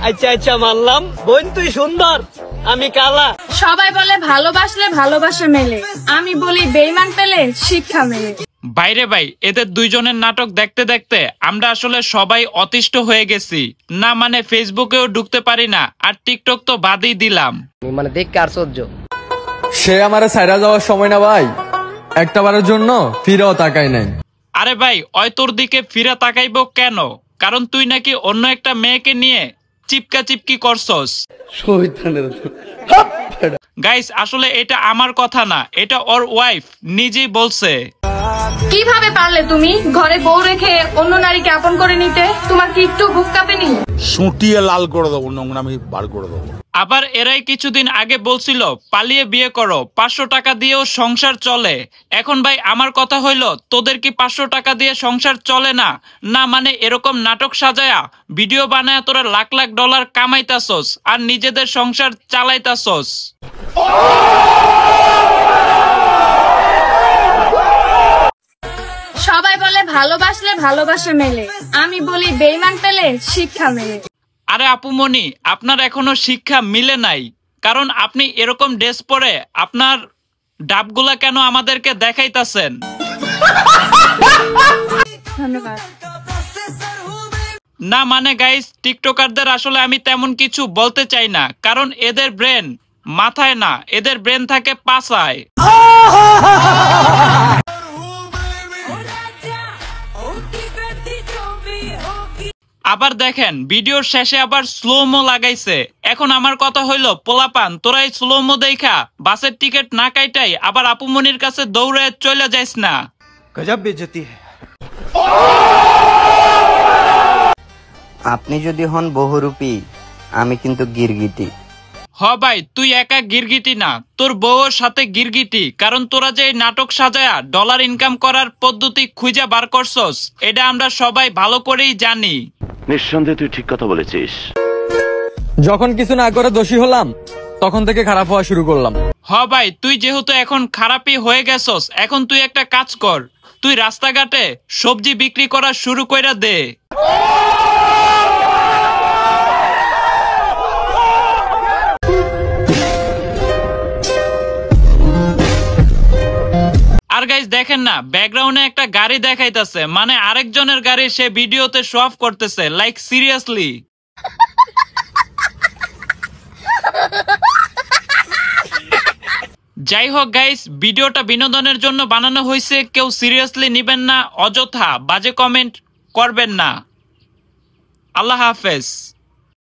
আচ্ছা আচ্ছা মানলাম, বোন তুই সুন্দর, আমি কালা। সবাই বলে ভালোবাসলে ভালোবাসা মেলে, আমি বলি বেইমান পেলে শিক্ষা মেলে। বাইরে ভাই, এদের দুইজনের নাটক দেখতে দেখতে আমরা আসলে সবাই অতিষ্ঠ হয়ে গেছি। না মানে ফেসবুকেও ঢুকতে পারি না, আর টিকটক তো বাদই দিলাম। মানে দেখতে আর সহ্য। সে আমারে সাইরা যাওয়ার সময় না ভাই, একটা বারের জন্য ফিরেও তাকাই নাই। আরে ভাই, ওই তোর দিকে ফিরে তাকাইবো কেন? কারণ তুই নাকি অন্য একটা মেয়েকে নিয়ে চিপকা চিপকি করছস। গাইস, আসলে এটা আমার কথা না, এটা ওর ওয়াইফ নিজেই বলছে। কিভাবে পারলে তুমি ঘরে বউ রেখে অন্য নারীকে আপন করে নিতে? তোমার কি একটু বুক কাঁপেনি? সুটিয়ে লাল করে দেবো, নোংরামি বার করে দেবো। আবার এরাই কিছুদিন আগে বলছিল পালিয়ে বিয়ে করো, 500 টাকা দিয়েও সংসার চলে। এখন ভাই আমার কথা হইল, তোদের কি 500 টাকা দিয়ে সংসার চলে না? না মানে এরকম নাটক সাজায়া ভিডিও বানায়া তোরা লাখ লাখ ডলার কামাইতাছস আর নিজেদের সংসার চালাইতাছস। সবাই বলে ভালোবাসলে ভালোবাসা মেলে, আমি বলি বেইমান পেলে শিক্ষা মেলে। আরে আপুমনি, আপনার এখনো শিক্ষা মিলে নাই, কারণ আপনি এরকম ড্রেস পরে আপনার ডাবগুলা কেন আমাদেরকে দেখাইতাছেন? ধন্যবাদ। না মানে গাইস, টিকটকারদের আসলে আমি তেমন কিছু বলতে চাই না, কারণ এদের ব্রেন মাথায় না, এদের ব্রেন থাকে পাছায়। আবার দেখেন ভিডিওর শেষে আবার স্লোমো লাগাইছে। এখন আমার কথা হইল, পোলাপান তোরা এই স্লোমো দেখা বাসের টিকিট না কাইটাই আবার আপুমনির কাছে দৌড়ে চলে যাইস না। গজব বেইজ্জতি। আপনি যদি হন বহুরূপী, আমি কিন্তু গিরগিটি। হ ভাই, তুই একা গিরগিটি না, তোর বউর সাথে গিরগিটি। কারণ তোরা যে নাটক সাজায়া ডলার ইনকাম করার পদ্ধতি খুঁজে বার করছস, এটা আমরা সবাই ভালো করেই জানি। নিঃসন্দেহে তুই ঠিক কথা বলেছিস। যখন কিছু না করে দোষী হলাম, তখন থেকে খারাপ হওয়া শুরু করলাম। হ ভাই, তুই যেহেতু এখন খারাপই হয়ে গেছস, এখন তুই একটা কাজ কর, তুই রাস্তাঘাটে সবজি বিক্রি করা শুরু কইরা দে। আর গাইস দেখেন না, ব্যাকগ্রাউন্ডে একটা গাড়ি দেখাইতেছে, মানে আরেকজনের গাড়ি সে ভিডিওতে শো অফ করতেছে। Like seriously. যাই হোক গাইস, ভিডিওটা বিনোদনের জন্য বানানো হয়েছে, কেউ সিরিয়াসলি নিবেন না, অযথা বাজে কমেন্ট করবেন না। আল্লাহ হাফেজ।